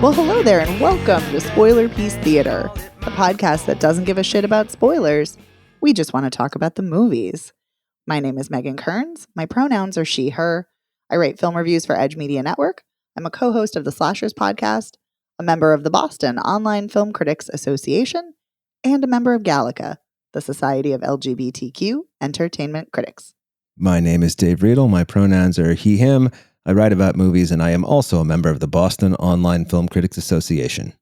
Well, hello there, and welcome to Spoiler Piece Theater, a podcast that doesn't give a shit about spoilers. We just want to talk about the movies. My name is Megan Kearns. My pronouns are she, her. I write film reviews for Edge Media Network. I'm a co-host of the Slashers podcast, a member of the Boston Online Film Critics Association, and a member of Gallica, the Society of LGBTQ Entertainment Critics. My name is Dave Riedel. My pronouns are he, him. I write about movies, and I am also a member of the Boston Online Film Critics Association.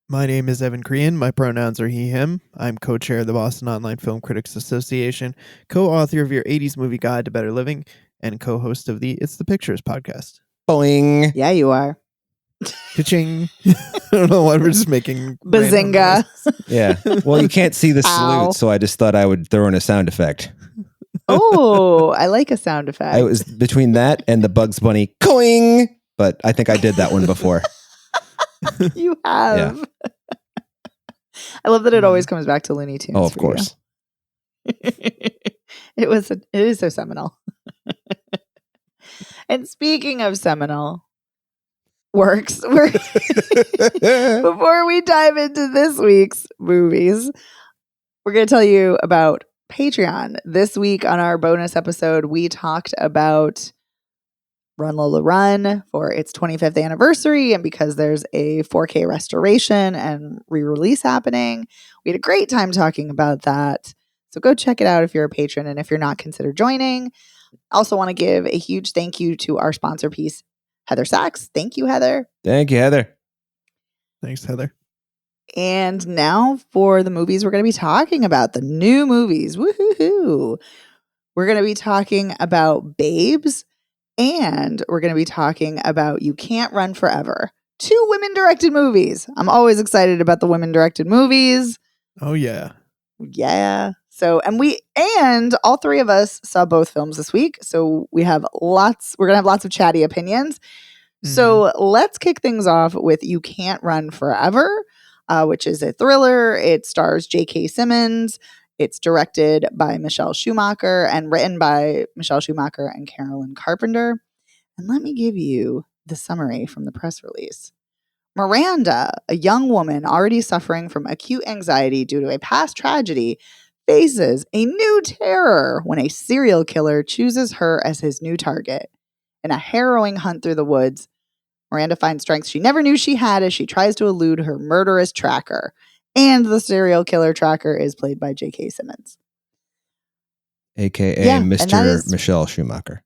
My name is Evan Crean. My pronouns are he, him. I'm co-chair of the Boston Online Film Critics Association, co-author of your 80s Movie Guide to Better Living, and co-host of the It's the Pictures podcast. Boing. Yeah, you are. Ka-ching. I don't know why we're just making Bazinga. Yeah. Well, you can't see the Ow. salute, so I just thought I would throw in a sound effect. Oh, I like a sound effect. I was between that and the Bugs Bunny coing, but I think I did that one before. You have. I love that it always comes back to Looney Tunes. Oh, of for course. you. It is so seminal. And speaking of seminal works, before we dive into this week's movies, we're going to tell you about Patreon. This week on our bonus episode, we talked about Run Lola Run for its 25th anniversary, and because there's a 4K restoration and re-release happening, we had a great time talking about that. So go check it out if you're a patron, and if you're not, consider joining. I also want to give a huge thank you to our sponsor piece, Heather Sachs. Thank you, Heather. Thank you, Heather. Thanks, Heather. And now for the movies we're going to be talking about, the new movies. Woohoo! We're going to be talking about Babes, and we're going to be talking about You Can't Run Forever. 2 women-directed movies. I'm always excited about the women-directed movies. Oh, yeah. Yeah. So, and all 3 of us saw both films this week. So we're going to have lots of chatty opinions. So let's kick things off with You Can't Run Forever, which is a thriller. It stars J.K. Simmons. It's directed by Michelle Schumacher and written by Michelle Schumacher and Carolyn Carpenter. And let me give you the summary from the press release. Miranda, a young woman already suffering from acute anxiety due to a past tragedy, faces a new terror when a serial killer chooses her as his new target. In a harrowing hunt through the woods, Miranda finds strength she never knew she had as she tries to elude her murderous tracker. And the serial killer tracker is played by J.K. Simmons. A.K.A. Yeah, and that Mr. is- Michelle Schumacher.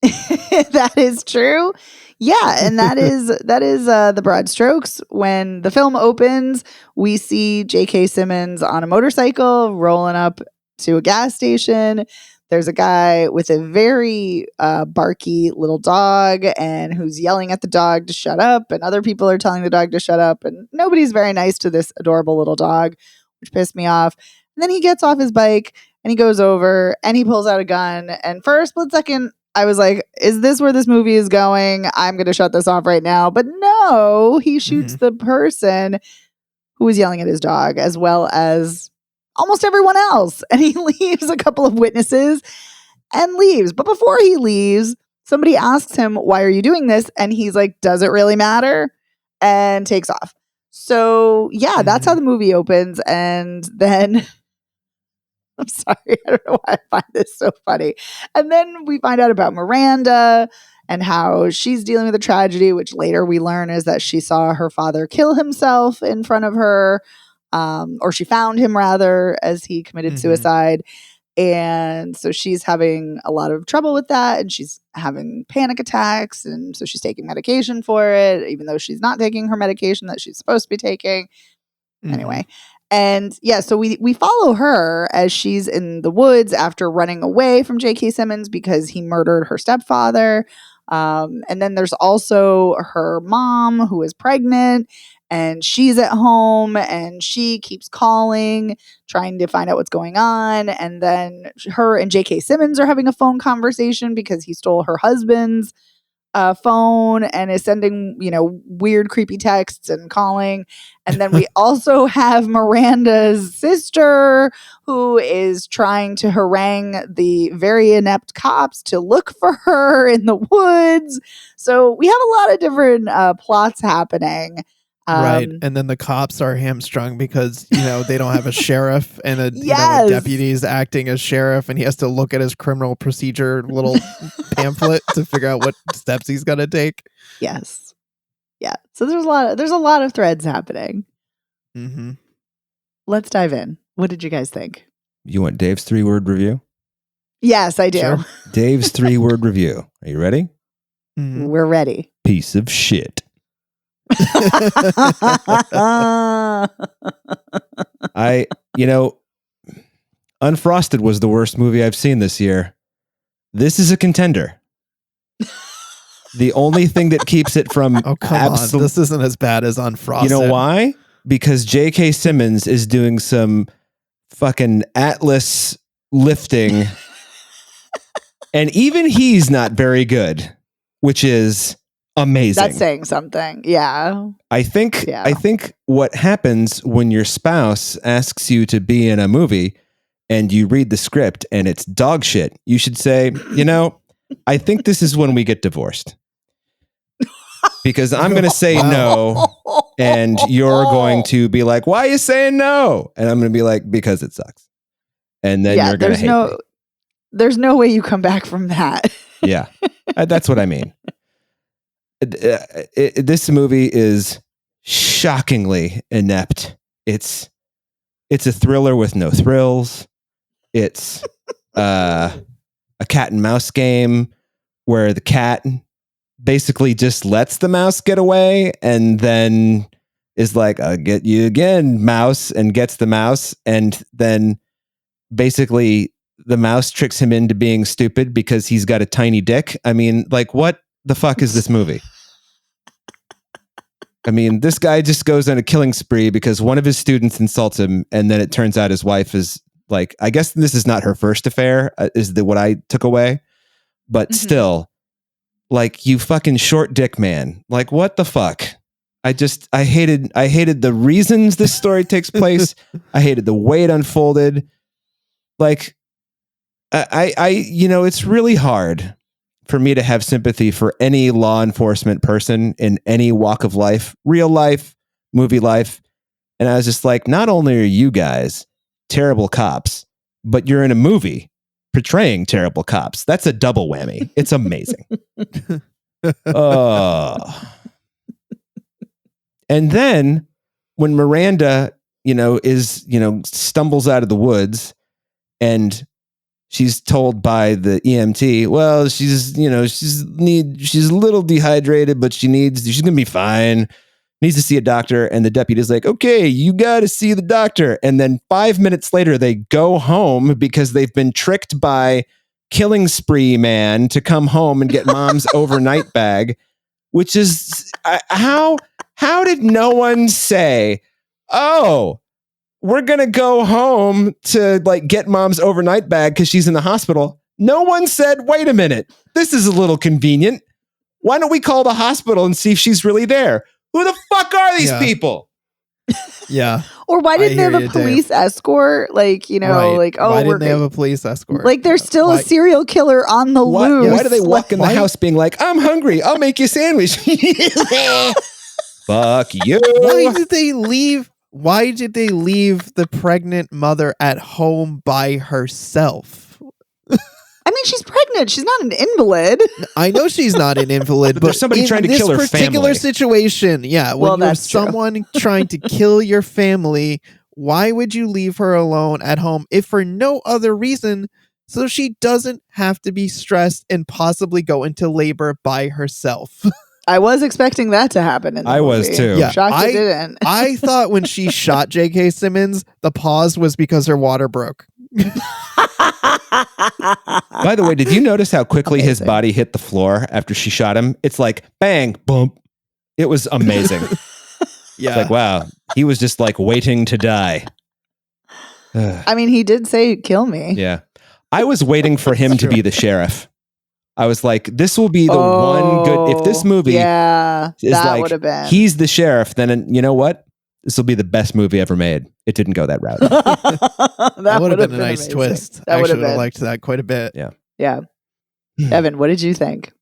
That is true. Yeah, and that is the broad strokes. When the film opens, we see J.K. Simmons on a motorcycle rolling up to a gas station. There's a guy with a very barky little dog and who's yelling at the dog to shut up, and other people are telling the dog to shut up, and nobody's very nice to this adorable little dog, which pissed me off. And then he gets off his bike and he goes over and he pulls out a gun, and for a split second I was like, is this where this movie is going? I'm going to shut this off right now. But no, he shoots the person who was yelling at his dog, as well as almost everyone else. And he leaves a couple of witnesses and leaves. But before he leaves, somebody asks him, why are you doing this? And he's like, does it really matter? And takes off. So yeah, that's how the movie opens. And then I'm sorry, I don't know why I find this so funny. And then we find out about Miranda and how she's dealing with a tragedy, which later we learn is that she saw her father kill himself in front of her, or she found him rather, as he committed suicide. And so she's having a lot of trouble with that, and she's having panic attacks, and so she's taking medication for it, even though she's not taking her medication that she's supposed to be taking. Anyway. And yeah, so we follow her as she's in the woods after running away from J.K. Simmons because he murdered her stepfather. And then there's also her mom who is pregnant, and she's at home and she keeps calling, trying to find out what's going on. And then her and J.K. Simmons are having a phone conversation because he stole her husband's phone and is sending, weird, creepy texts and calling. And then we also have Miranda's sister who is trying to harangue the very inept cops to look for her in the woods. So we have a lot of different plots happening. Right. And then the cops are hamstrung because, they don't have a sheriff and a deputy is acting as sheriff, and he has to look at his criminal procedure little pamphlet to figure out what steps he's got to take. Yes. Yeah. So there's a lot of threads happening. Mm-hmm. Let's dive in. What did you guys think? You want Dave's 3-word review? Yes, I do. Sure. Dave's 3-word review. Are you ready? Mm-hmm. We're ready. Piece of shit. Unfrosted was the worst movie I've seen this year. This is a contender. The only thing that keeps it from on. This isn't as bad as Unfrosted. You know why? Because J.K. Simmons is doing some fucking Atlas lifting, and even he's not very good, which is amazing. That's saying something. Yeah. I think what happens when your spouse asks you to be in a movie and you read the script and it's dog shit, you should say, I think this is when we get divorced. Because I'm going to say no, and you're going to be like, why are you saying no? And I'm going to be like, because it sucks. And then you're going to hate me. There's no way you come back from that. Yeah, that's what I mean. This movie is shockingly inept. It's a thriller with no thrills. It's a cat and mouse game where the cat basically just lets the mouse get away and then is like, I'll get you again, mouse, and gets the mouse. And then basically the mouse tricks him into being stupid because he's got a tiny dick. I mean, like, what the fuck is this movie? I mean, this guy just goes on a killing spree because one of his students insults him, and then it turns out his wife is like, I guess this is not her first affair, what I took away. But still, like, you fucking short dick man. Like, what the fuck? I hated the reasons this story takes place. I hated the way it unfolded. Like, it's really hard for me to have sympathy for any law enforcement person in any walk of life, real life, movie life. And I was just like, not only are you guys terrible cops, but you're in a movie portraying terrible cops. That's a double whammy. It's amazing. And then when Miranda, stumbles out of the woods and she's told by the EMT, well, she's a little dehydrated, but she's going to be fine. Needs to see a doctor. And the deputy's like, okay, you got to see the doctor. And then 5 minutes later, they go home because they've been tricked by Killing Spree Man to come home and get mom's overnight bag, which is how did no one say, oh, we're going to go home to like get mom's overnight bag because she's in the hospital. No one said, wait a minute, this is a little convenient. Why don't we call the hospital and see if she's really there? Who the fuck are these people? Yeah. Or why didn't they have a police escort? Like, like, oh, why didn't they have a police escort? Like, there's still a serial killer on the loose. Why do they walk in the house being like, I'm hungry, I'll make you a sandwich? Fuck you. Why did they leave the pregnant mother at home by herself? I mean, she's pregnant. She's not an invalid. I know she's not an invalid, but there's somebody trying to kill her family. In this particular situation, when there's someone trying to kill your family, why would you leave her alone at home if for no other reason so she doesn't have to be stressed and possibly go into labor by herself? I was expecting that to happen in the movie. Was too. Yeah, Shocked it didn't. I thought when she shot J.K. Simmons, the pause was because her water broke. By the way, did you notice how quickly his body hit the floor after she shot him? It's like bang, bump. It was amazing. Yeah. It's like, wow, he was just like waiting to die. I mean, he did say, kill me. Yeah. I was waiting for him to be the sheriff. I was like, this will be the one good. If this movie is that like, would have been. He's the sheriff, then you know what? This will be the best movie ever made. It didn't go that route. That would have been a nice amazing. twist. I would have liked that quite a bit. Yeah. Evan, what did you think?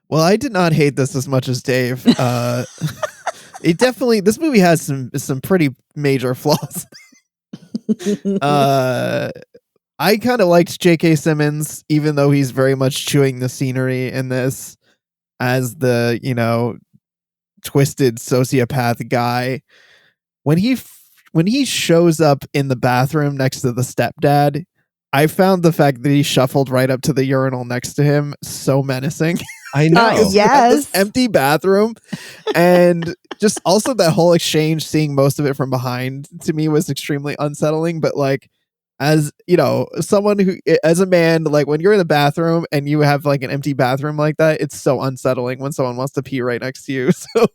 Well, I did not hate this as much as Dave. It definitely, this movie has some pretty major flaws. I kind of liked J.K. Simmons, even though he's very much chewing the scenery in this as the, twisted sociopath guy. When he shows up in the bathroom next to the stepdad, I found the fact that he shuffled right up to the urinal next to him so menacing. I know. Yes. This empty bathroom. And just also that whole exchange, seeing most of it from behind, to me was extremely unsettling. But like, as someone who, as a man, like when you're in the bathroom and you have like an empty bathroom like that, it's so unsettling when someone wants to pee right next to you. So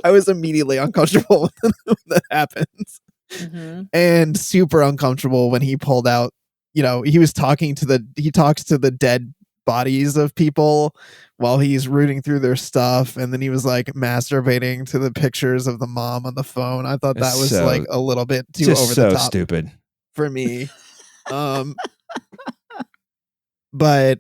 I was immediately uncomfortable when that happens. Mm-hmm. And super uncomfortable when he pulled out, he talks to the dead bodies of people while he's rooting through their stuff, and then he was like masturbating to the pictures of the mom on the phone. I thought that was like a little bit too over the top, stupid for me. But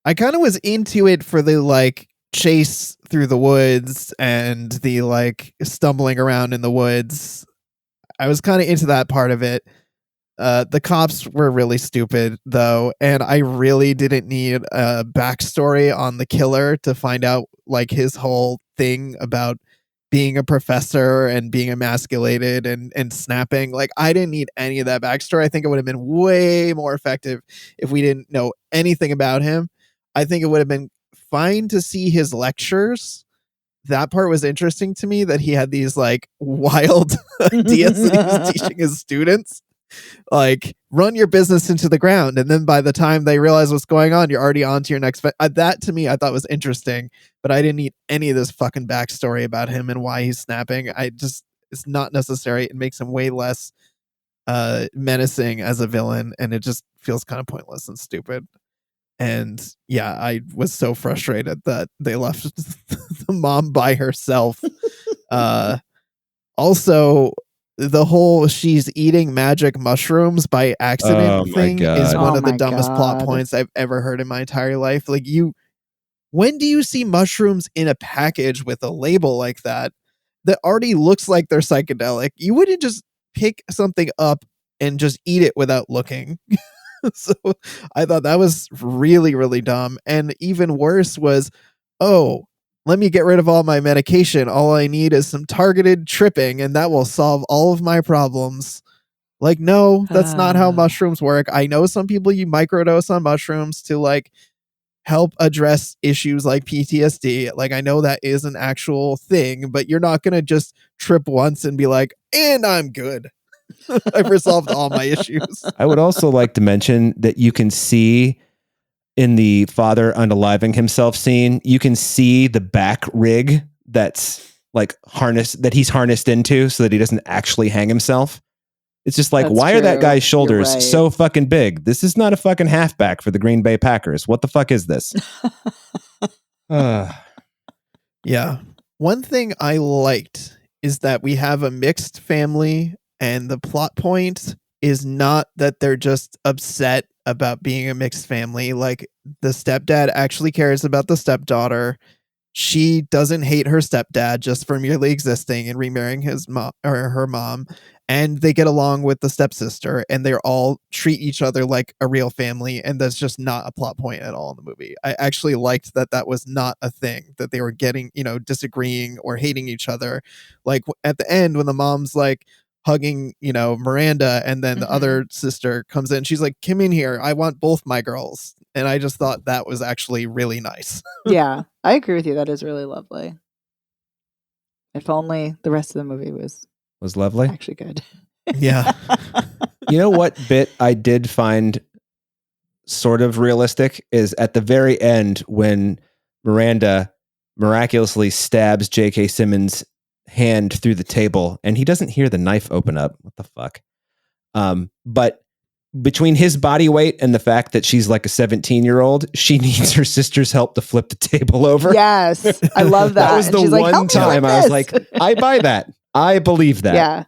I kind of was into it for the like chase through the woods and the like stumbling around in the woods. I was kind of into that part of it. The cops were really stupid though, and I really didn't need a backstory on the killer to find out like his whole thing about being a professor and being emasculated and snapping. Like, I didn't need any of that backstory. I think it would have been way more effective if we didn't know anything about him. I think it would have been fine to see his lectures. That part was interesting to me, that he had these like wild ideas that he was teaching his students. Like, run your business into the ground, and then by the time they realize what's going on, you're already on to your next that to me I thought was interesting, but I didn't need any of this fucking backstory about him and why he's snapping. It's not necessary. It makes him way less menacing as a villain, and it just feels kind of pointless and stupid. And yeah, I was so frustrated that they left the mom by herself. Also, the whole she's eating magic mushrooms by accident thing is one of the dumbest plot points I've ever heard in my entire life. Like, when do you see mushrooms in a package with a label like that already looks like they're psychedelic? You wouldn't just pick something up and just eat it without looking. So I thought that was really, really dumb. And even worse was, let me get rid of all my medication. All I need is some targeted tripping, and that will solve all of my problems. Like, no, that's not how mushrooms work. I know some people you microdose on mushrooms to like help address issues like PTSD. Like, I know that is an actual thing, but you're not going to just trip once and be like, and I'm good. I've resolved all my issues. I would also like to mention that you can see in the father unaliving himself scene, you can see the back rig that's like he's harnessed into so that he doesn't actually hang himself. It's just like, why are that guy's shoulders so fucking big? This is not a fucking halfback for the Green Bay Packers. What the fuck is this? Yeah. One thing I liked is that we have a mixed family, and the plot point is not that they're just upset about being a mixed family. Like, the stepdad actually cares about the stepdaughter. She doesn't hate her stepdad just for merely existing and remarrying his mom or her mom. And they get along with the stepsister, and they all treat each other like a real family. And that's just not a plot point at all in the movie. I actually liked that was not a thing, that they were getting, disagreeing or hating each other. Like, at the end, when the mom's like hugging, Miranda, and then the other sister comes in, she's like, come in here, I want both my girls. And I just thought that was actually really nice. Yeah, I agree with you. That is really lovely. If only the rest of the movie was lovely. Actually good. Yeah. You know what bit I did find sort of realistic is at the very end when Miranda miraculously stabs J.K. Simmons' hand through the table and he doesn't hear the knife open up. What the fuck? But between his body weight and the fact that she's like a 17-year-old, she needs her sister's help to flip the table over. Yes, I love that. That was and the she's one like, time I was like, I buy that. I believe that. Yeah.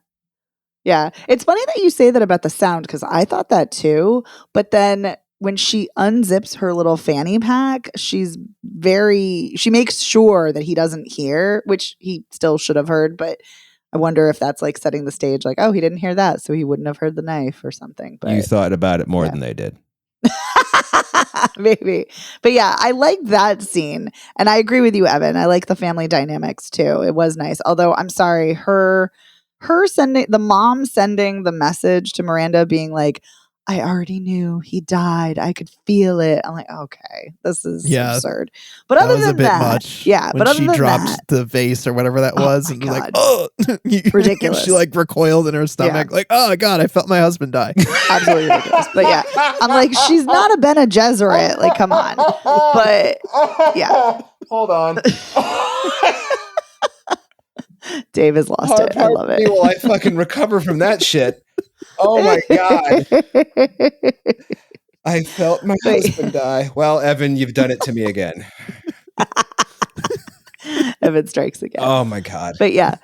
Yeah. It's funny that you say that about the sound because I thought that too. But then when she unzips her little fanny pack, she makes sure that he doesn't hear, which he still should have heard. But I wonder if that's like setting the stage, like, oh, he didn't hear that, so he wouldn't have heard the knife or something. But You thought about it more than they did. Maybe. But yeah, I like that scene. And I agree with you, Evan. I like the family dynamics too. It was nice. Although I'm sorry, her sending the mom sending the message to Miranda being like, I already knew he died. I could feel it. I'm like, okay, this is absurd. But other than that, much. Yeah. When but other she than dropped that, the vase or whatever that was, and was like, oh, ridiculous. She like recoiled in her stomach, like, oh God, I felt my husband die. Absolutely ridiculous. But yeah, I'm like, she's not a Bene Gesserit. Like, come on. But yeah. Hold on. Dave has lost it. I love it. While I fucking recover from that shit. Oh my God. I felt my husband die. Well, Evan, you've done it to me again. Evan strikes again. Oh my God. But yeah,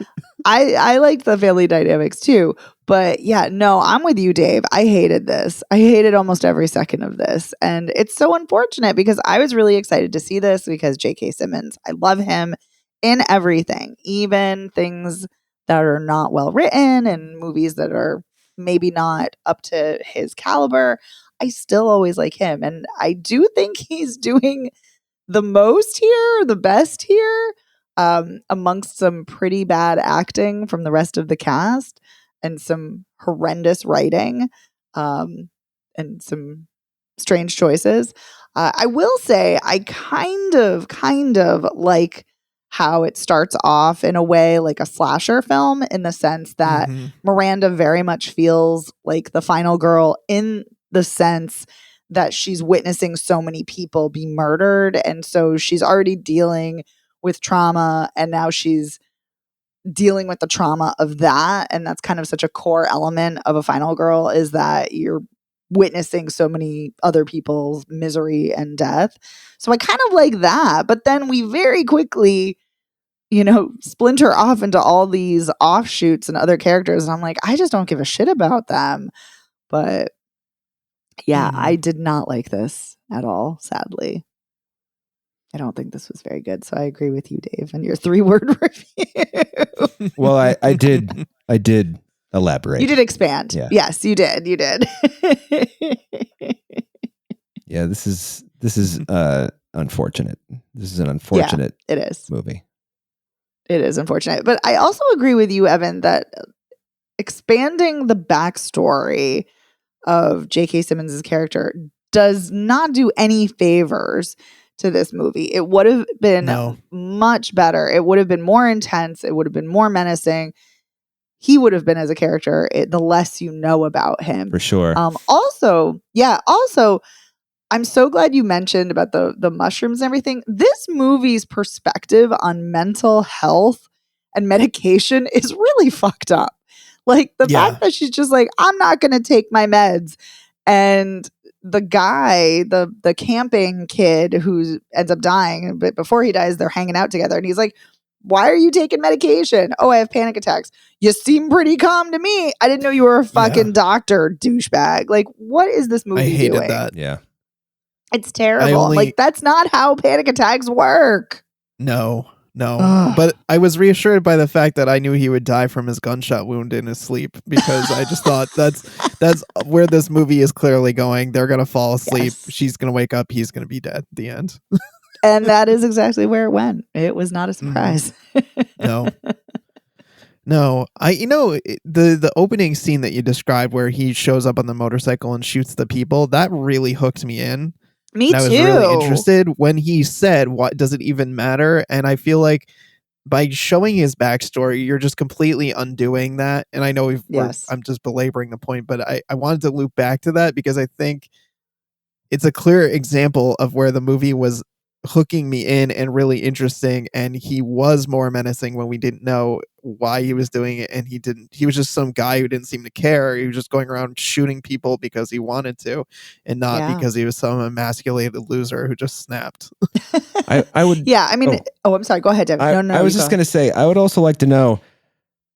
I liked the family dynamics too. But yeah, no, I'm with you, Dave. I hated this. I hated almost every second of this. And it's so unfortunate because I was really excited to see this because J.K. Simmons, I love him in everything, even things that are not well written and movies that are maybe not up to his caliber. I still always like him. And I do think he's doing the most here, the best here, amongst some pretty bad acting from the rest of the cast and some horrendous writing and some strange choices. I will say I kind of like how it starts off in a way like a slasher film in the sense that Miranda very much feels like the final girl in the sense that she's witnessing so many people be murdered. And so she's already dealing with trauma and now she's dealing with the trauma of that. And that's kind of such a core element of a final girl is that you're witnessing so many other people's misery and death. So I kind of like that. But then we very quickly, splinter off into all these offshoots and other characters. And I'm like, I just don't give a shit about them. But yeah, I did not like this at all, sadly. I don't think this was very good. So I agree with you, Dave, and your 3-word review. Well, I did elaborate. You did expand. Yeah. Yes, you did. You did. Yeah, this is unfortunate. This is an unfortunate it is. movie. It is unfortunate. But I also agree with you, Evan, that expanding the backstory of J.K. Simmons' character does not do any favors to this movie. It would have been much better. It would have been more intense. It would have been more menacing. He would have been as a character, the less you know about him. For sure. Also, I'm so glad you mentioned about the mushrooms and everything. This movie's perspective on mental health and medication is really fucked up. Like the fact that she's just like, I'm not going to take my meds. And the guy, the camping kid who ends up dying, but before he dies, they're hanging out together. And he's like, why are you taking medication? Oh, I have panic attacks. You seem pretty calm to me. I didn't know you were a fucking doctor, douchebag. Like, what is this movie doing? I hated that. Yeah. It's terrible. Like, that's not how panic attacks work. No. But I was reassured by the fact that I knew he would die from his gunshot wound in his sleep because I just thought that's where this movie is clearly going. They're going to fall asleep. Yes. She's going to wake up. He's going to be dead at the end. And that is exactly where it went. It was not a surprise. No. The opening scene that you described where he shows up on the motorcycle and shoots the people, that really hooked me in. Me too. I was really interested when he said, "What does it even matter?" And I feel like by showing his backstory, you're just completely undoing that. And I know I'm just belaboring the point, but I wanted to loop back to that because I think it's a clear example of where the movie was hooking me in and really interesting, and he was more menacing when we didn't know why he was doing it, and he was just some guy who didn't seem to care. He was just going around shooting people because he wanted to, and not because he was some emasculated loser who just snapped. I would I'm sorry, go ahead, Devin. I was just going to say, I would also like to know,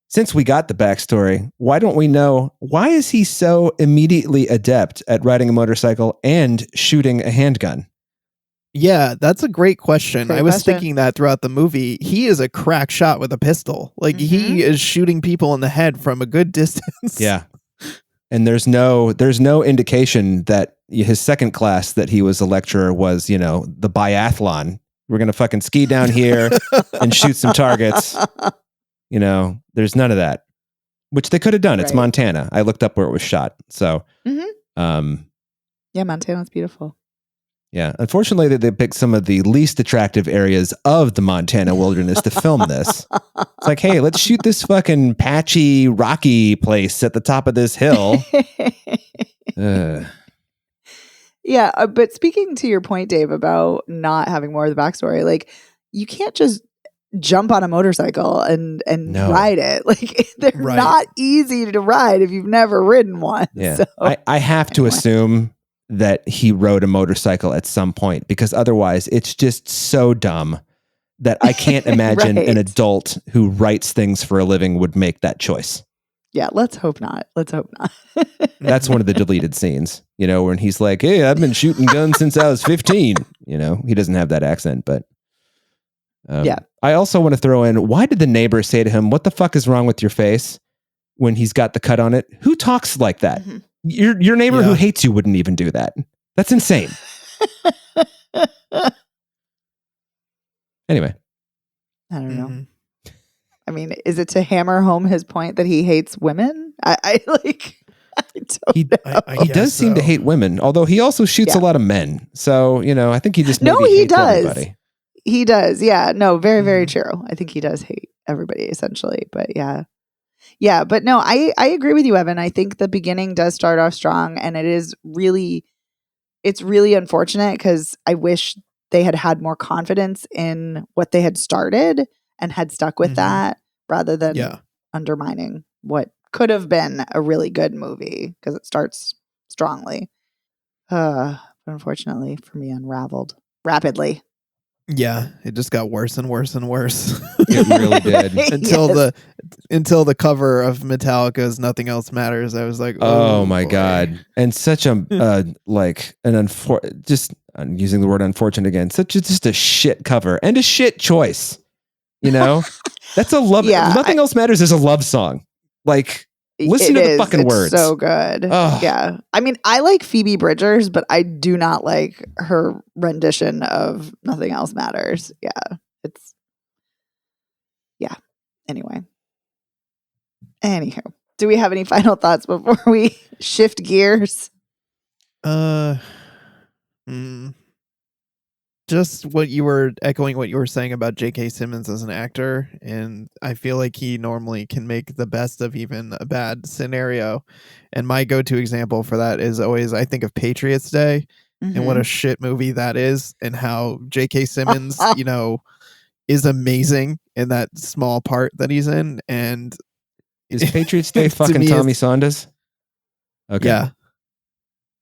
since we got the backstory, why don't we know, why is he so immediately adept at riding a motorcycle and shooting a handgun? Yeah, that's a great question. I was thinking that throughout the movie. He is a crack shot with a pistol. Like, he is shooting people in the head from a good distance. Yeah. And there's no indication that his second class that he was a lecturer was, the biathlon. We're going to fucking ski down here and shoot some targets. There's none of that, which they could have done. Right. It's Montana. I looked up where it was shot. So, Montana's beautiful. Yeah. Unfortunately, they picked some of the least attractive areas of the Montana wilderness to film this. It's like, hey, let's shoot this fucking patchy, rocky place at the top of this hill. Yeah. But speaking to your point, Dave, about not having more of the backstory, like, you can't just jump on a motorcycle and ride it. Like, they're not easy to ride if you've never ridden one. Yeah. So, I have to assume that he rode a motorcycle at some point, because otherwise it's just so dumb that I can't imagine an adult who writes things for a living would make that choice. Yeah, let's hope not. That's one of the deleted scenes, when he's like, hey, I've been shooting guns since I was 15. He doesn't have that accent, but yeah. I also want to throw in, why did the neighbor say to him, what the fuck is wrong with your face, when he's got the cut on it? Who talks like that? Mm-hmm. Your neighbor who hates you wouldn't even do that. That's insane. Anyway. I don't know. I mean, is it to hammer home his point that he hates women? I don't know. He does seem to hate women, although he also shoots a lot of men. So, I think he just he hates does. Everybody. He does. Yeah. No, very, very true. I think he does hate everybody essentially, but yeah. Yeah, but no, I agree with you, Evan. I think the beginning does start off strong, and it's really unfortunate because I wish they had more confidence in what they had started and had stuck with that rather than undermining what could have been a really good movie, because it starts strongly. But unfortunately for me, unraveled rapidly. Yeah, it just got worse and worse and worse. It really did. Until the cover of Metallica's "Nothing Else Matters," I was like, "Oh my god!" And such I'm using the word unfortunate again. Just a shit cover and a shit choice. That's a love. Yeah, Nothing Else Matters is a love song. Like, listen to the fucking words. So good. Ugh. Yeah. I mean, I like Phoebe Bridgers, but I do not like her rendition of Nothing Else Matters. Yeah. Anywho, do we have any final thoughts before we shift gears? Just what you were saying about J.K. Simmons as an actor, and I feel like he normally can make the best of even a bad scenario. And my go-to example for that is always, I think of Patriots Day and what a shit movie that is, and how J.K. Simmons, is amazing in that small part that he's in. And is Patriots Day fucking Tommy Saunders? Okay.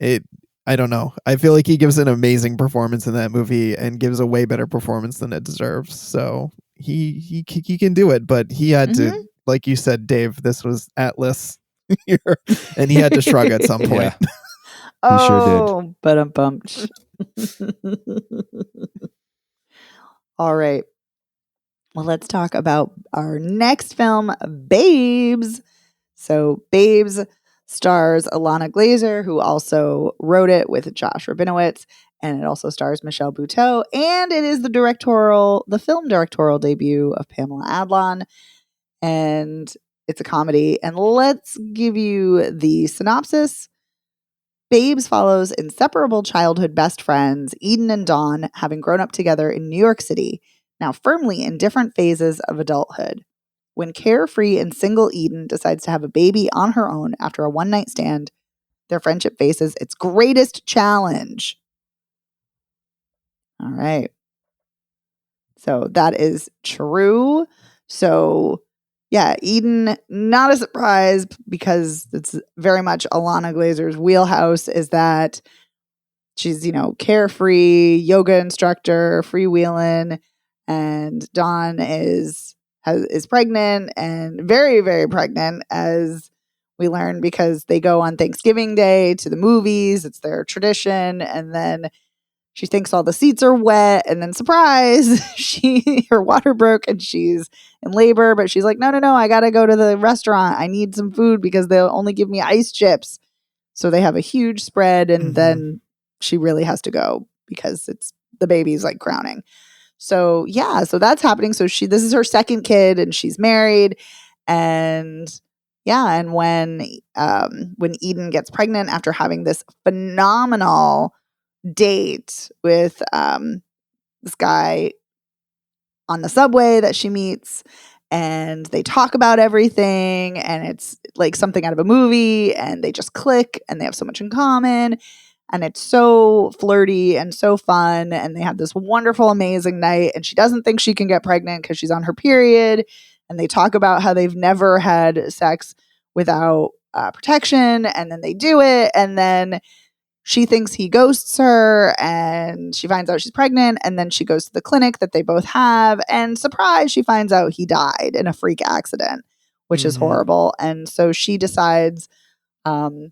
Yeah. I don't know. I feel like he gives an amazing performance in that movie and gives a way better performance than it deserves. So he can do it, but he had to, like you said, Dave, this was Atlas here, and he had to shrug at some point. Yeah. He sure did. But I'm bumped. All right. Well, let's talk about our next film, Babes. So Babes stars Ilana Glazer, who also wrote it with Josh Rabinowitz, and it also stars Michelle Buteau, and it is the film directorial debut of Pamela Adlon, and it's a comedy. And let's give you the synopsis. Babes follows inseparable childhood best friends, Eden and Dawn, having grown up together in New York City, now firmly in different phases of adulthood. When carefree and single Eden decides to have a baby on her own after a one-night stand, their friendship faces its greatest challenge. All right. So that is true. So yeah, Eden, not a surprise because it's very much Ilana Glazer's wheelhouse, is that she's, carefree, yoga instructor, freewheeling, and Dawn is pregnant and very, very pregnant, as we learn, because they go on Thanksgiving Day to the movies. It's their tradition. And then she thinks all the seats are wet, and then surprise, her water broke and she's in labor, but she's like, no, I got to go to the restaurant. I need some food because they'll only give me ice chips. So they have a huge spread, and then she really has to go because the baby's like crowning. So yeah, so that's happening. So this is her second kid, and she's married, and yeah, and when Eden gets pregnant after having this phenomenal date with this guy on the subway that she meets, and they talk about everything, and it's like something out of a movie, and they just click, and they have so much in common, and it's so flirty and so fun, and they have this wonderful, amazing night, and she doesn't think she can get pregnant because she's on her period, and they talk about how they've never had sex without protection, and then they do it, and then she thinks he ghosts her, and she finds out she's pregnant, and then she goes to the clinic that they both have, and surprise, she finds out he died in a freak accident, which is horrible. And so she decides to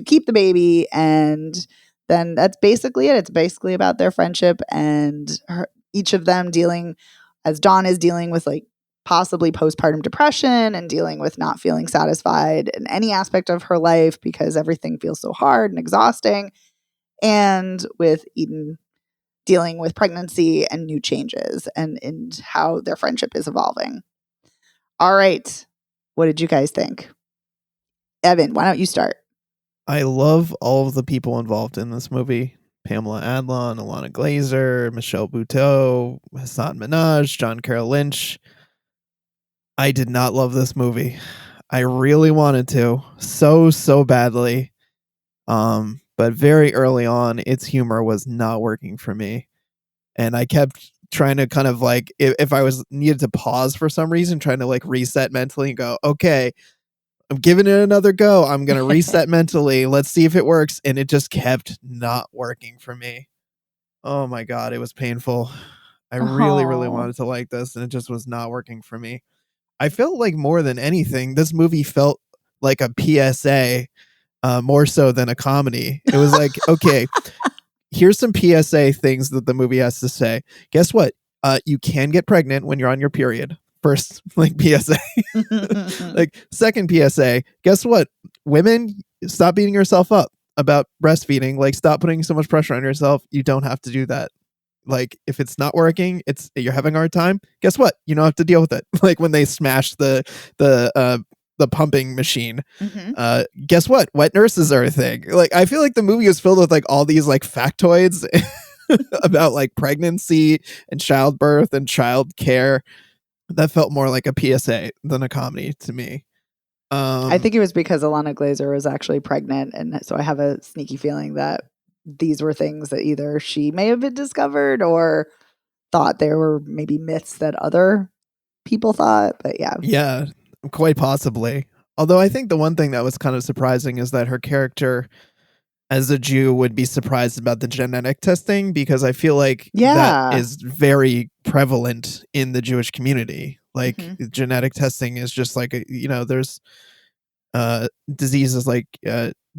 keep the baby, and then that's basically it. It's basically about their friendship and each of them dealing, as Dawn is dealing with like possibly postpartum depression and dealing with not feeling satisfied in any aspect of her life because everything feels so hard and exhausting, and with Eden dealing with pregnancy and new changes and how their friendship is evolving. All right. What did you guys think? Evan, why don't you start? I love all of the people involved in this movie. Pamela Adlon, Ilana Glazer, Michelle Buteau, Hasan Minhaj, John Carroll Lynch. I did not love this movie. I really wanted to so badly. But very early on, its humor was not working for me. And I kept trying to kind of like, if I was needed to pause for some reason, trying to like reset mentally and go, okay, I'm giving it another go. I'm going to reset mentally. Let's see if it works. And it just kept not working for me. Oh my God, it was painful. I really wanted to like this, and it just was not working for me. I felt like more than anything, this movie felt like a PSA, more so than a comedy. It was like, okay, here's some PSA things that the movie has to say. Guess what? You can get pregnant when you're on your period. First, like PSA. Like second PSA. Guess what? Women, stop beating yourself up about breastfeeding. Like, stop putting so much pressure on yourself. You don't have to do that. Like, if it's not working, you're having a hard time. Guess what? You don't have to deal with it. Like when they smashed the pumping machine. Guess what? Wet nurses are a thing. Like, I feel like the movie is filled with like all these like factoids about like pregnancy and childbirth and child care. That felt more like a PSA than a comedy to me. I think it was because Ilana Glazer was actually pregnant, and so I have a sneaky feeling that these were things that either she may have been discovered or thought there were maybe myths that other people thought. But yeah, quite possibly. Although I think the one thing that was kind of surprising is that her character as a Jew would be surprised about the genetic testing, because I feel like that is very prevalent in the Jewish community. Like genetic testing is just like, there's diseases like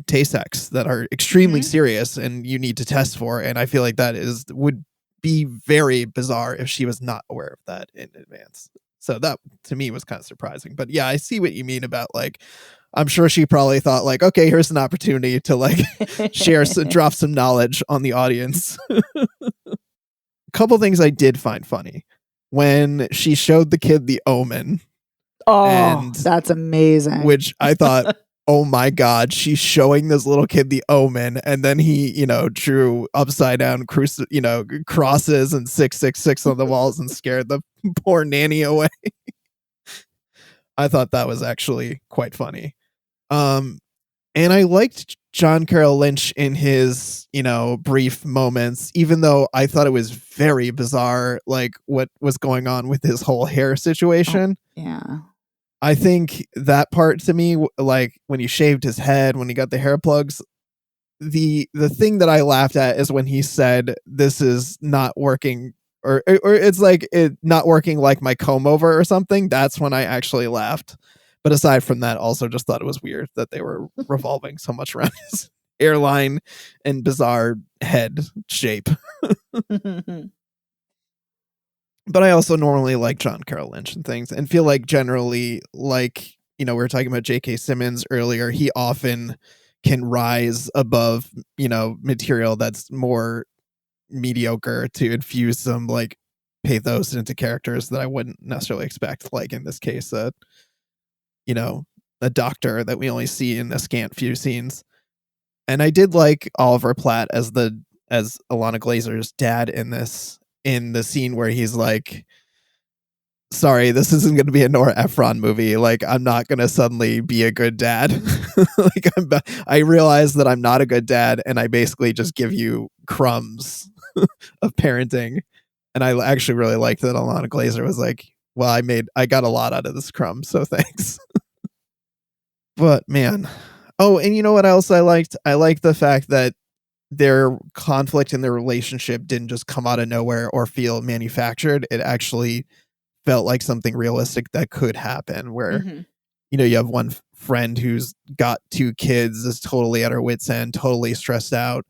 Tay-Sachs that are extremely serious and you need to test for. And I feel like that would be very bizarre if she was not aware of that in advance. So that to me was kind of surprising. But yeah, I see what you mean about like, I'm sure she probably thought like, okay, here's an opportunity to like drop some knowledge on the audience. A couple things I did find funny when she showed the kid The Omen. Oh, that's amazing. Which I thought, oh my God, she's showing this little kid The Omen, and then he, drew upside down crosses and 666 on the walls and scared the poor nanny away. I thought that was actually quite funny. And I liked John Carroll Lynch in his, brief moments, even though I thought it was very bizarre, like what was going on with his whole hair situation. Oh, yeah. I think that part to me, like when he shaved his head, when he got the hair plugs, the thing that I laughed at is when he said, "This is not working," or it's like it not working like my comb over or something. That's when I actually laughed. But aside from that, also just thought it was weird that they were revolving so much around his airline and bizarre head shape. But I also normally like John Carroll Lynch and things, and feel like generally, like, we were talking about J.K. Simmons earlier, he often can rise above, material that's more mediocre to infuse some like pathos into characters that I wouldn't necessarily expect. Like in this case, a doctor that we only see in a scant few scenes. And I did like Oliver Platt as Ilana Glazer's dad in the scene where he's like, sorry, this isn't going to be a Nora Ephron movie. Like, I'm not going to suddenly be a good dad. Like, I realize that I'm not a good dad, and I basically just give you crumbs of parenting. And I actually really liked that Ilana Glazer was like, well, I got a lot out of this crumb, so thanks. But man. Oh, and you know what else I liked? I liked the fact that their conflict in their relationship didn't just come out of nowhere or feel manufactured. It actually felt like something realistic that could happen, where you have one friend who's got 2 kids, is totally at her wit's end, totally stressed out,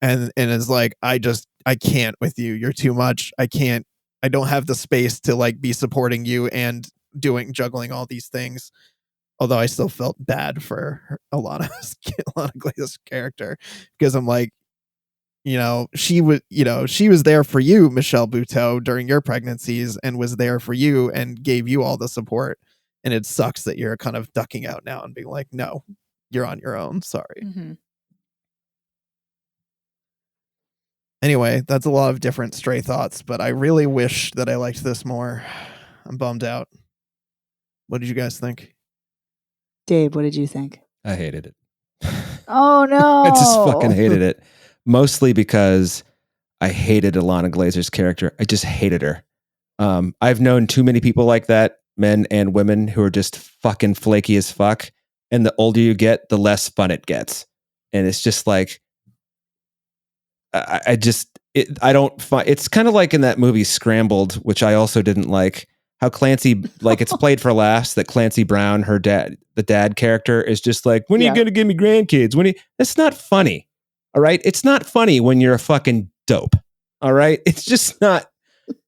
and is like, I can't with you. You're too much. I don't have the space to like be supporting you and juggling all these things. Although I still felt bad for Ilana Glazer's character, because I'm like, she was there for you, Michelle Buteau, during your pregnancies, and was there for you and gave you all the support. And it sucks that you're kind of ducking out now and being like, no, you're on your own. Sorry. Anyway, that's a lot of different stray thoughts, but I really wish that I liked this more. I'm bummed out. What did you guys think? Dave, what did you think? I hated it. Oh no. I just fucking hated it. Mostly because I hated Ilana Glazer's character. I just hated her. I've known too many people like that, men and women, who are just fucking flaky as fuck. And the older you get, the less fun it gets. And it's just like, I don't find, it's kind of like in that movie Scrambled, which I also didn't like, how Clancy, like, it's played for laughs that Clancy Brown, her dad, the dad character, is just like, when are you going to give me grandkids? It's not funny. All right. It's not funny when you're a fucking dope. All right. It's just not,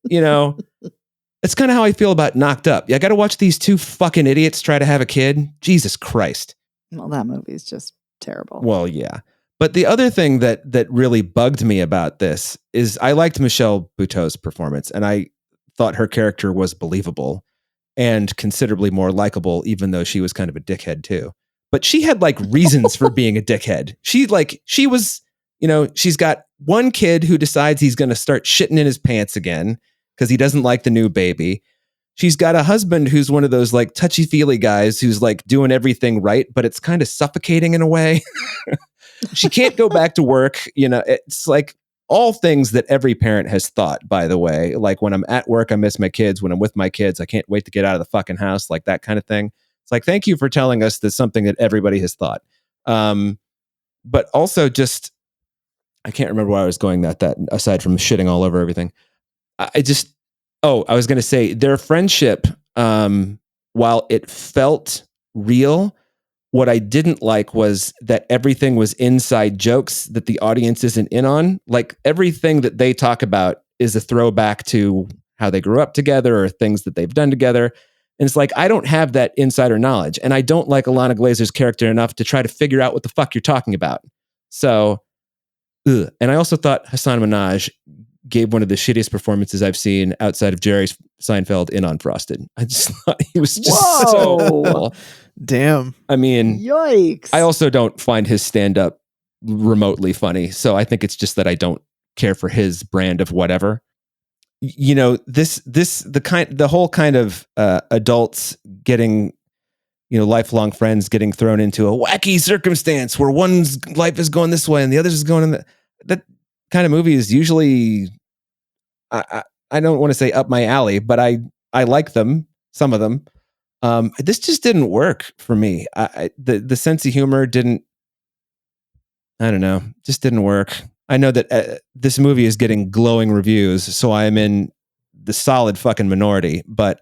it's kind of how I feel about Knocked Up. I got to watch these 2 fucking idiots try to have a kid. Jesus Christ. Well, that movie is just terrible. Well, yeah. But the other thing that really bugged me about this is I liked Michelle Buteau's performance, and I thought her character was believable and considerably more likable, even though she was kind of a dickhead too. But she had like reasons for being a dickhead. She was, she's got one kid who decides he's going to start shitting in his pants again because he doesn't like the new baby. She's got a husband who's one of those like touchy-feely guys who's like doing everything right, but it's kind of suffocating in a way. She can't go back to work. It's like all things that every parent has thought, by the way. Like, when I'm at work, I miss my kids. When I'm with my kids, I can't wait to get out of the fucking house, like that kind of thing. It's like, thank you for telling us that's something that everybody has thought. But also just, I can't remember why I was going that aside from shitting all over everything. I was going to say their friendship, while it felt real, what I didn't like was that everything was inside jokes that the audience isn't in on. Like, everything that they talk about is a throwback to how they grew up together or things that they've done together. And it's like, I don't have that insider knowledge, and I don't like Ilana Glazer's character enough to try to figure out what the fuck you're talking about. So, and I also thought Hassan Minhaj gave one of the shittiest performances I've seen outside of Jerry Seinfeld in On Frosted. I just thought he was just so awful. Damn. I mean, yikes. I also don't find his stand-up remotely funny. So I think it's just that I don't care for his brand of whatever. The whole kind of adults getting, lifelong friends getting thrown into a wacky circumstance where one's life is going this way and the other's is going in that kind of movie is usually, I don't want to say up my alley, but I like them, some of them. This just didn't work for me. The sense of humor didn't, I don't know, just didn't work. I know that this movie is getting glowing reviews, so I am in the solid fucking minority, but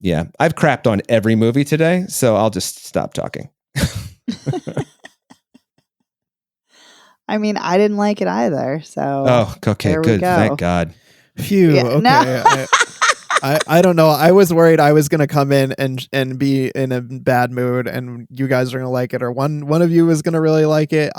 yeah, I've crapped on every movie today, so I'll just stop talking. I mean, I didn't like it either, so. Oh, okay, good. Thank God. Phew. Yeah, okay. No. I don't know. I was worried I was gonna come in and be in a bad mood, and you guys are gonna like it, or one of you was gonna really like it.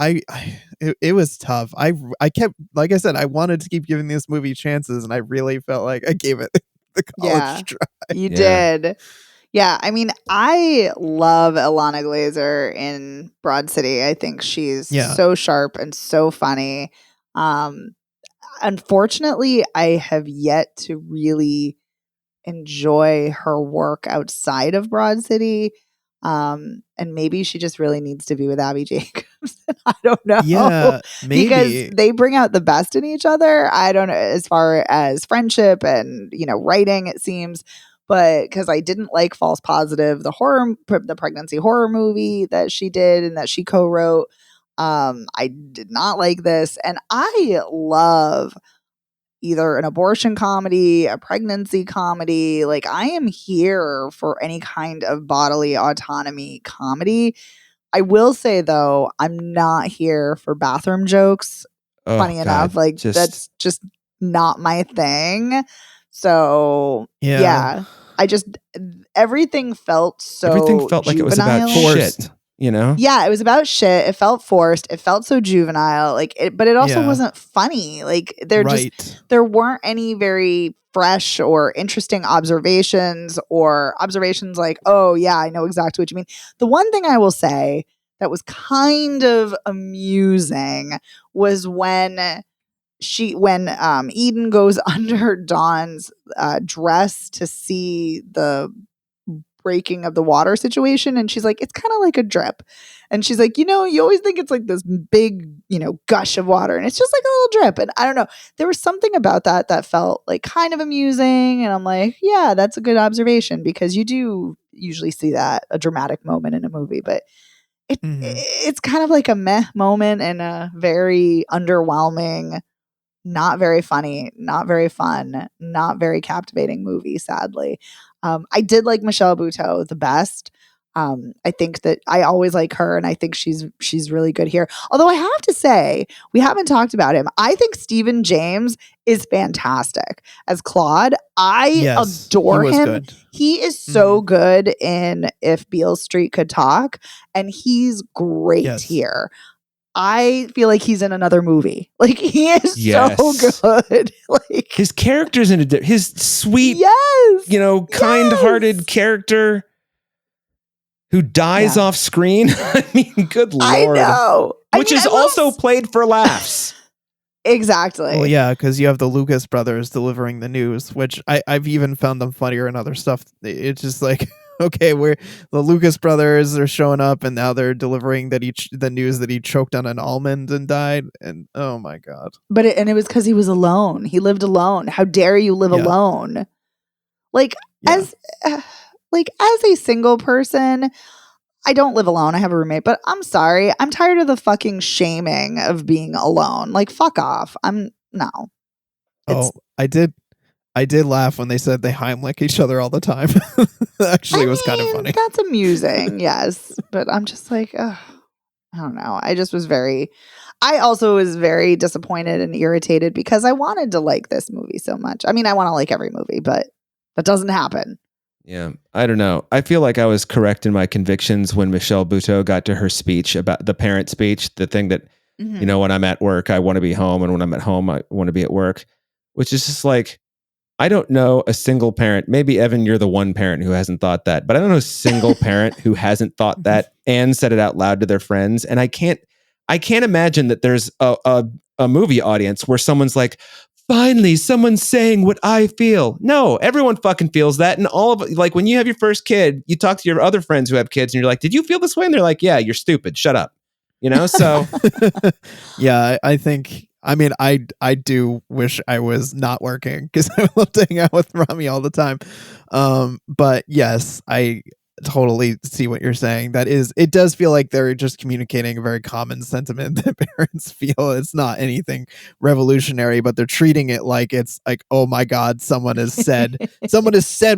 It was tough. I kept, like I said, I wanted to keep giving this movie chances, and I really felt like I gave it the college try. You did. Yeah, I mean, I love Ilana Glazer in Broad City. I think she's so sharp and so funny. Unfortunately, I have yet to really enjoy her work outside of Broad City. And maybe she just really needs to be with Abby Jacobs. I don't know. Yeah, maybe. Because they bring out the best in each other. I don't know, as far as friendship and, writing, it seems. But because I didn't like False Positive, the pregnancy horror movie that she did and that she co-wrote, I did not like this. And I love either an abortion comedy, a pregnancy comedy. Like, I am here for any kind of bodily autonomy comedy. I will say, though, I'm not here for bathroom jokes. Funny enough, that's just not my thing. So, yeah. Everything felt like it was about shit. Yeah, it was about shit. It felt forced. It felt so juvenile. But it also wasn't funny. There weren't any very fresh or interesting observations like, oh yeah, I know exactly what you mean. The one thing I will say that was kind of amusing was when Eden goes under Dawn's dress to see the breaking of the water situation, and she's like, it's kind of like a drip, and she's like, you always think it's like this big gush of water, and it's just like a little drip. And I don't know, there was something about that felt like kind of amusing, and I'm like, yeah, that's a good observation, because you do usually see that, a dramatic moment in a movie, but it's kind of like a meh moment and a very underwhelming, not very funny, not very fun, not very captivating movie, sadly. I did like Michelle Buteau the best. I think that I always like her, and I think she's really good here. Although I have to say, we haven't talked about him. I think Stephen James is fantastic as Claude. I adore him. Good. He is so good in If Beale Street Could Talk, and he's great here. I feel like he's in another movie. Like, he is so good. Like, his character's in his sweet, kind-hearted character who dies off screen. I mean, good Lord. I know. Which is also played for laughs. Exactly. Well, yeah, because you have the Lucas brothers delivering the news, which I've even found them funnier in other stuff. It's just like, okay, where the Lucas brothers are showing up, and now they're delivering the news that he choked on an almond and died, and oh my God. But it was because he was alone. He lived alone. How dare you live alone? As a single person, I don't live alone. I have a roommate, but I'm sorry. I'm tired of the fucking shaming of being alone. Like, fuck off. I did laugh when they said they Heimlich each other all the time. Actually, it was kind of funny. That's amusing, yes. But I'm just like, I don't know. I also was very disappointed and irritated because I wanted to like this movie so much. I mean, I want to like every movie, but that doesn't happen. Yeah, I don't know. I feel like I was correct in my convictions when Michelle Buteau got to her speech about the parent speech, the thing that, when I'm at work, I want to be home, and when I'm at home, I want to be at work, which is just like, I don't know a single parent. Maybe Evan, you're the one parent who hasn't thought that, but I don't know a single parent who hasn't thought that and said it out loud to their friends. And I can't imagine that there's a movie audience where someone's like, finally someone's saying what I feel. No, everyone fucking feels that. And all of like when you have your first kid, you talk to your other friends who have kids and you're like, did you feel this way? And they're like, yeah, you're stupid. Shut up. You know, so yeah, I think, I mean, I do wish I was not working because I love to hang out with Rami all the time. But yes, I totally see what you're saying. It does feel like they're just communicating a very common sentiment that parents feel. It's not anything revolutionary, but they're treating it like it's like, oh my God, someone has said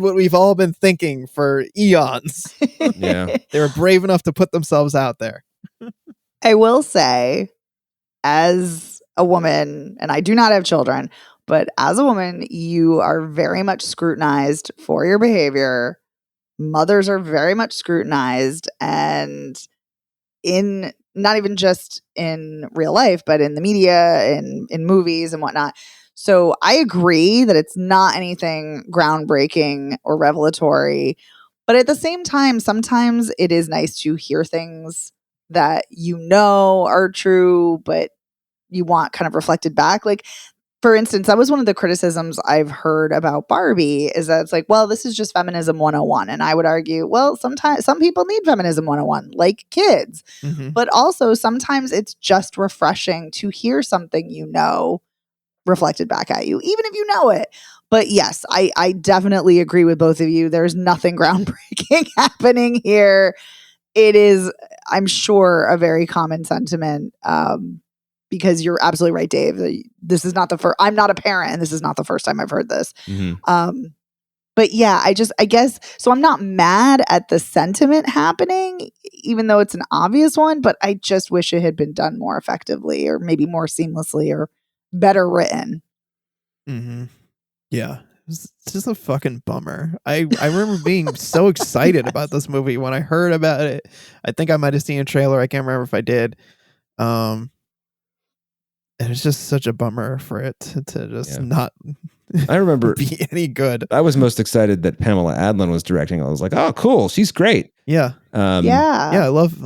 what we've all been thinking for eons. yeah. They were brave enough to put themselves out there. I will say, as a woman, and I do not have children, but as a woman, you are very much scrutinized for your behavior. Mothers are very much scrutinized, and in not even just in real life, but in the media and in movies and whatnot. So I agree that it's not anything groundbreaking or revelatory, but at the same time, sometimes it is nice to hear things that you know are true, but you want kind of reflected back. Like, for instance, that was one of the criticisms I've heard about Barbie is that it's like, well, this is just feminism 101. And I would argue, well, sometimes some people need feminism 101, like kids. Mm-hmm. But also sometimes it's just refreshing to hear something you know reflected back at you, even if you know it. But yes, I definitely agree with both of you. There's nothing groundbreaking happening here. It is, I'm sure, a very common sentiment. Because you're absolutely right, Dave. This is not the first. I'm not a parent, and this is not the first time I've heard this. Mm-hmm. But yeah, I guess so. I'm not mad at the sentiment happening, even though it's an obvious one. But I just wish it had been done more effectively, or maybe more seamlessly, or better written. Mm-hmm. Yeah, it's just a fucking bummer. I remember being so excited about this movie when I heard about it. I think I might have seen a trailer. I can't remember if I did. And it's just such a bummer for it to just not I remember be any good. I was most excited that Pamela Adlon was directing. I was like, oh, cool. She's great. Yeah. Yeah. I love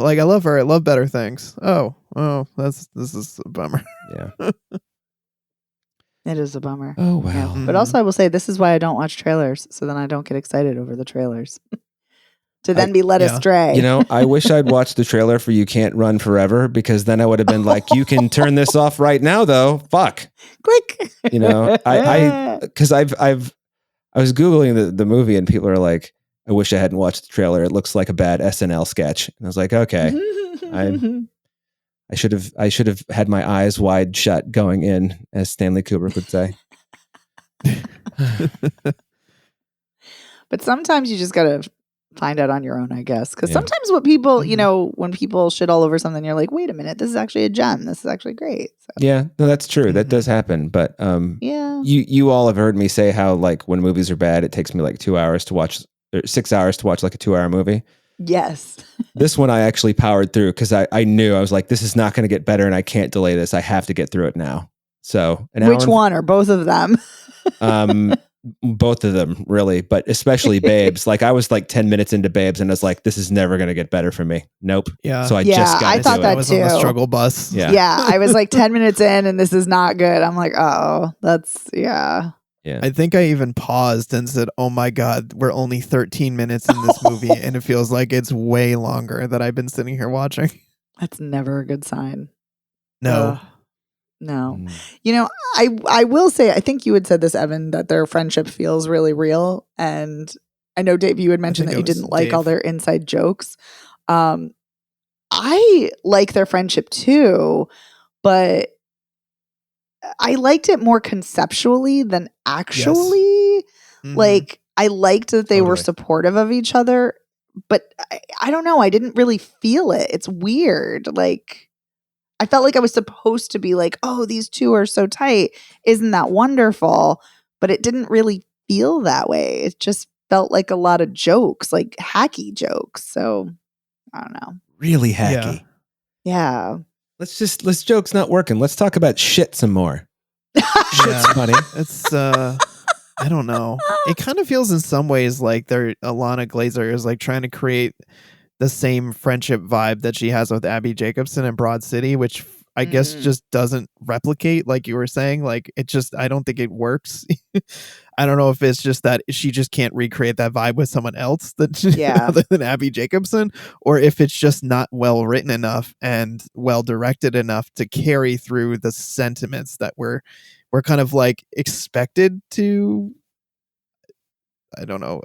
her. I love Better Things. Oh, this is a bummer. Yeah. It is a bummer. Oh, wow. Yeah. But also I will say this is why I don't watch trailers. So then I don't get excited over the trailers. To then be led astray. You know, I wish I'd watched the trailer for You Can't Run Forever, because then I would have been like, you can turn this off right now, though. Fuck. Click. You know, because I was Googling the movie and people are like, I wish I hadn't watched the trailer. It looks like a bad SNL sketch. And I was like, okay, I should have had my eyes wide shut going in, as Stanley Kubrick would say. But sometimes you just got to find out on your own, I guess. Because sometimes what people, you know, when people shit all over something, you're like, wait a minute, this is actually a gem. This is actually great. So. Yeah, no, that's true. That does happen. But yeah, you all have heard me say how, like, when movies are bad, it takes me like 2 hours to watch, or 6 hours to watch like a 2-hour movie. Yes. This one I actually powered through because I knew, I was like, this is not going to get better and I can't delay this. I have to get through it now. So which one, or both of them? Both of them, really, but especially Babes. Like, I was like 10 minutes into Babes and I was like, this is never going to get better for me. Nope. Yeah. So I just got I thought that I was too. on the struggle bus. Yeah. Yeah. I was like 10 minutes in and this is not good. I'm like, oh, that's, yeah. Yeah. I think I even paused and said, oh my God, we're only 13 minutes in this movie and it feels like it's way longer that I've been sitting here watching. That's never a good sign. No. No. You know, I will say, I think you had said this, Evan, that their friendship feels really real. And I know, Dave, you had mentioned that you didn't like all their inside jokes. I like their friendship too, but I liked it more conceptually than actually. Yes. Mm-hmm. Like, I liked that they were supportive of each other, but I don't know. I didn't really feel it. It's weird. Like, I felt like I was supposed to be like, oh, these two are so tight. Isn't that wonderful? But it didn't really feel that way. It just felt like a lot of jokes, like hacky jokes. So I don't know. Really hacky. Yeah. Let's jokes not working. Let's talk about shit some more. Shit's funny. It's I don't know. It kind of feels in some ways like Alana Glazer is like trying to create the same friendship vibe that she has with Abby Jacobson in Broad City, which I guess just doesn't replicate, like you were saying. Like it just, I don't think it works. I don't know if it's just that she just can't recreate that vibe with someone else other than Abbi Jacobson, or if it's just not well written enough and well directed enough to carry through the sentiments that we're kind of like expected to, I don't know,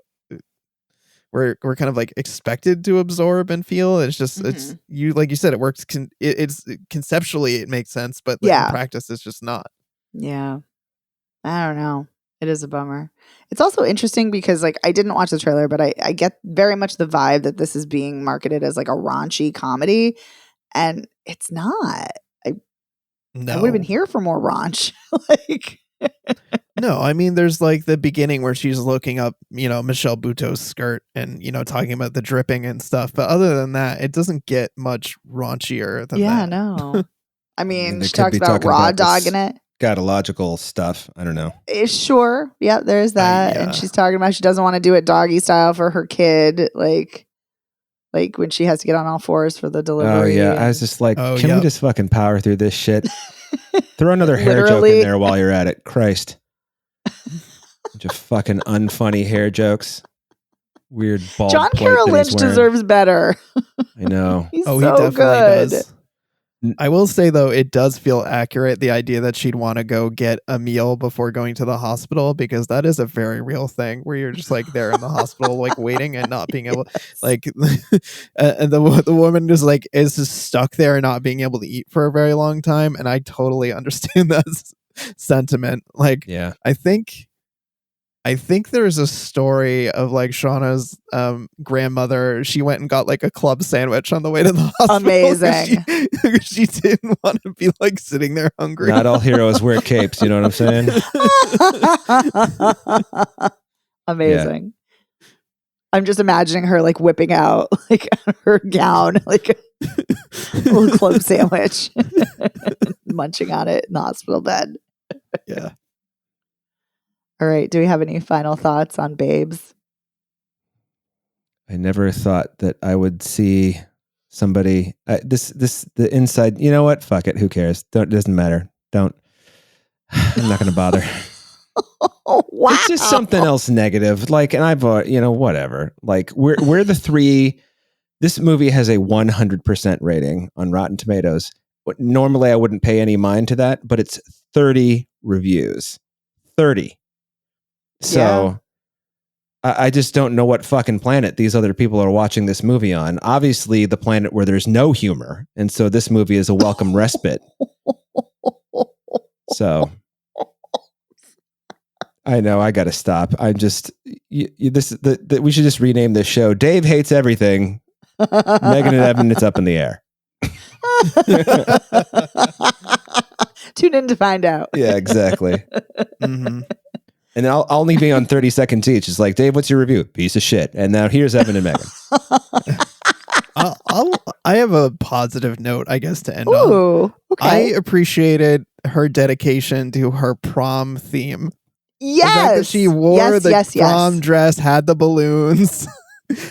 we're kind of like expected to absorb and feel. It's just it's you, like you said, it works. It's conceptually it makes sense, but like in practice it's just not. Yeah, I don't know. It is a bummer. It's also interesting because like I didn't watch the trailer, but I get very much the vibe that this is being marketed as like a raunchy comedy, and it's not. I would have been here for more raunch. Like. No, I mean, there's like the beginning where she's looking up, Michelle Buteau's skirt and, talking about the dripping and stuff. But other than that, it doesn't get much raunchier than that. Yeah, no. I mean, she talks about raw dogging it. Scatological stuff. I don't know. Sure. Yeah, there's that. And she's talking about she doesn't want to do it doggy style for her kid. Like when she has to get on all fours for the delivery. Oh, yeah. I was just like, can we just fucking power through this shit? Throw another hair joke in there while you're at it. Christ. Bunch of fucking unfunny hair jokes. Weird bald John Carroll Lynch deserves better. I know. He definitely does. I will say though, it does feel accurate, the idea that she'd want to go get a meal before going to the hospital, because that is a very real thing where you're just like there in the hospital, like waiting and not being able, like, and the woman just like is just stuck there and not being able to eat for a very long time. And I totally understand that sentiment. Like, yeah, I think there's a story of like Shauna's grandmother. She went and got like a club sandwich on the way to the hospital. Amazing. She didn't want to be like sitting there hungry. Not all heroes wear capes. You know what I'm saying? Amazing. Yeah. I'm just imagining her like whipping out like her gown, like a little club sandwich, munching on it in the hospital bed. Yeah. All right. Do we have any final thoughts on Babes? I never thought that I would see somebody the inside. You know what? Fuck it. Who cares? It doesn't matter. I'm not going to bother. Wow. It's just something else negative. Like, and I've, whatever. Like, we're the three. This movie has a 100% rating on Rotten Tomatoes. Normally, I wouldn't pay any mind to that, but it's 30 reviews. 30. So I just don't know what fucking planet these other people are watching this movie on. Obviously, the planet where there's no humor. And so this movie is a welcome respite. So I know I got to stop. I'm just we should just rename this show Dave Hates Everything. Megan and Evan, it's up in the air. Tune in to find out. Yeah, exactly. Mm-hmm. And I'll only be on 30 seconds each. It's like, Dave, what's your review? Piece of shit. And now here's Evan and Megan. I have a positive note, I guess, to end on. Okay. I appreciated her dedication to her prom theme. Yes. The fact that she wore the prom dress, had the balloons,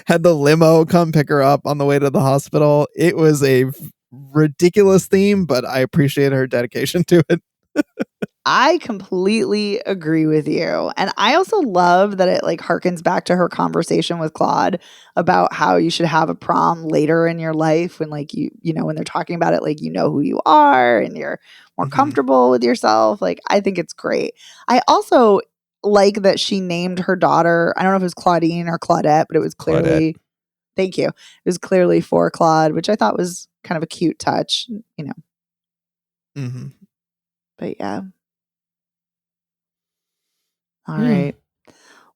had the limo come pick her up on the way to the hospital. It was a ridiculous theme, but I appreciate her dedication to it. I completely agree with you. And I also love that it like harkens back to her conversation with Claude about how you should have a prom later in your life when like when they're talking about it, like, who you are and you're more comfortable with yourself. Like, I think it's great. I also like that she named her daughter, I don't know if it was Claudine or Claudette, but it was clearly, thank you. It was clearly for Claude, which I thought was kind of a cute touch, Mm-hmm. But yeah. All right.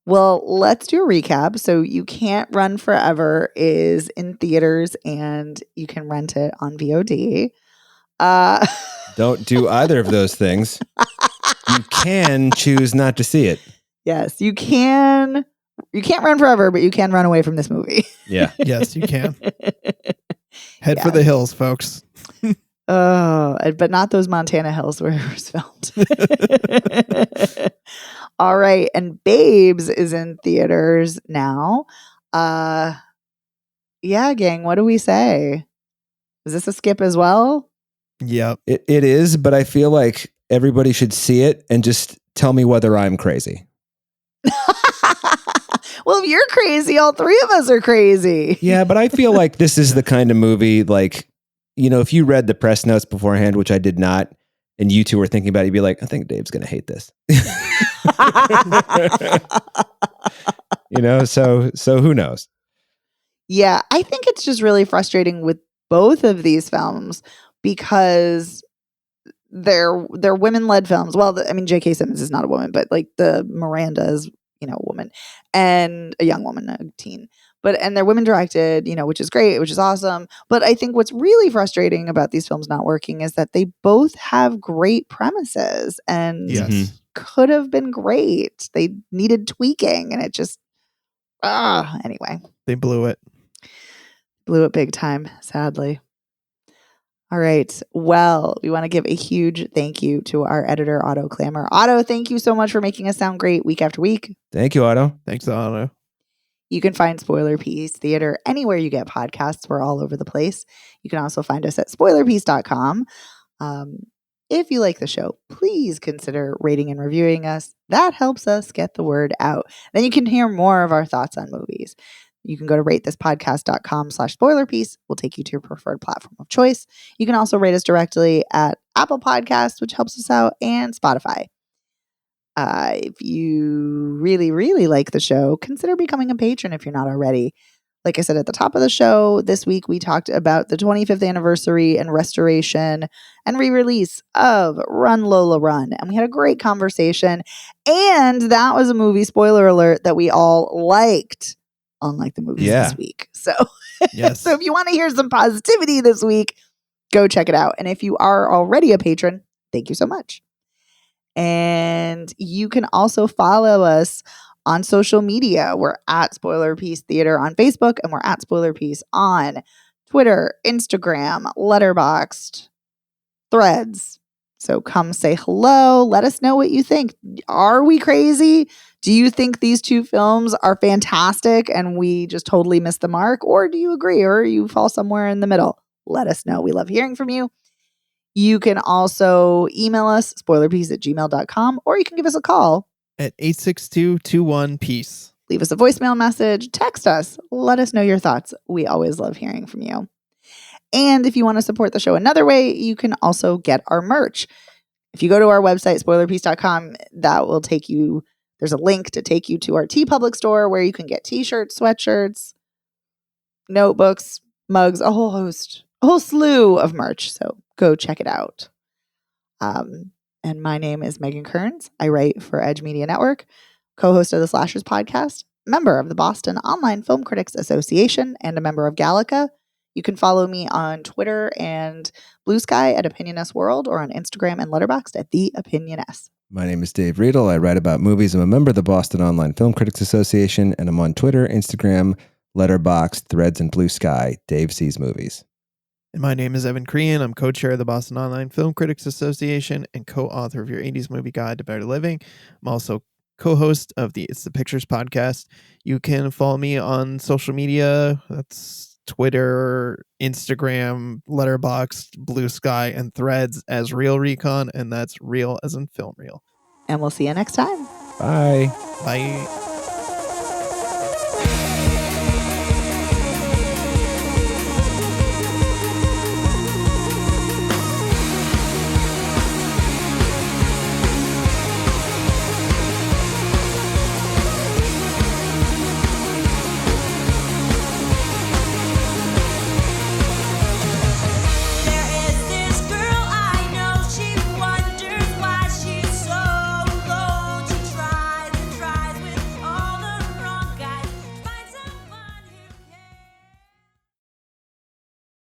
Well, let's do a recap. So You Can't Run Forever is in theaters and you can rent it on VOD. Don't do either of those things. You can choose not to see it. Yes, you can. You can't run forever, but you can run away from this movie. Yeah. Yes, you can. Head for the hills, folks. Oh, but not those Montana hills where it was filmed. All right. And Babes is in theaters now. Yeah, gang, what do we say? Is this a skip as well? Yep. It is, but I feel like everybody should see it and just tell me whether I'm crazy. Well, if you're crazy, all three of us are crazy. Yeah, but I feel like this is the kind of movie, like, you know, if you read the press notes beforehand, which I did not, and you two were thinking about it, you'd be like, I think Dave's going to hate this. You know, so who knows? Yeah, I think it's just really frustrating with both of these films because they're women-led films. Well, I mean, J.K. Simmons is not a woman, but like the Miranda is, you know, a woman and a young woman, a teen. And they're women directed, you know, which is great, which is awesome. But I think what's really frustrating about these films not working is that they both have great premises and could have been great. They needed tweaking, and it just anyway. They blew it. Blew it big time, sadly. All right. Well, we want to give a huge thank you to our editor, Otto Clammer. Otto, thank you so much for making us sound great week after week. Thank you, Otto. Thanks, Otto. You can find Spoiler Piece Theater anywhere you get podcasts. We're all over the place. You can also find us at spoilerpiece.com. If you like the show, please consider rating and reviewing us. That helps us get the word out. Then you can hear more of our thoughts on movies. You can go to ratethispodcast.com/spoilerpiece. We'll take you to your preferred platform of choice. You can also rate us directly at Apple Podcasts, which helps us out, and Spotify. If you really, really like the show, consider becoming a patron if you're not already. Like I said at the top of the show, this week we talked about the 25th anniversary and restoration and re-release of Run Lola Run. And we had a great conversation. And that was a movie, spoiler alert, that we all liked, unlike the movies this week. So, so if you want to hear some positivity this week, go check it out. And if you are already a patron, thank you so much. And you can also follow us on social media. We're at Spoiler Piece Theater on Facebook, and we're at Spoiler Piece on Twitter, Instagram, Letterboxd, Threads. So come say hello. Let us know what you think. Are we crazy? Do you think these two films are fantastic and we just totally missed the mark? Or do you agree? Or you fall somewhere in the middle? Let us know. We love hearing from you. You can also email us, spoilerpiece@gmail.com, or you can give us a call at 862-21-PEACE. Leave us a voicemail message, text us, let us know your thoughts. We always love hearing from you. And if you want to support the show another way, you can also get our merch. If you go to our website, spoilerpiece.com, that will take you, there's a link to take you to our TeePublic store where you can get t-shirts, sweatshirts, notebooks, mugs, a whole slew of merch. So go check it out. And my name is Megan Kearns. I write for Edge Media Network, co-host of the Slashers podcast, member of the Boston Online Film Critics Association, and a member of Gallica. You can follow me on Twitter and Blue Sky at OpinionS World, or on Instagram and Letterboxd at The OpinionS. My name is Dave Riedel. I write about movies. I'm a member of the Boston Online Film Critics Association, and I'm on Twitter, Instagram, Letterboxd, Threads, and Blue Sky. Dave Sees Movies. And my name is Evan Crean. I'm co-chair of the Boston Online Film Critics Association and co-author of your 80s Movie Guide to Better Living. I'm also co-host of the It's the Pictures podcast. You can follow me on social media. That's Twitter, Instagram, Letterboxd, Blue Sky, and Threads as Real Recon, and that's real as in film reel. And we'll see you next time. Bye. Bye.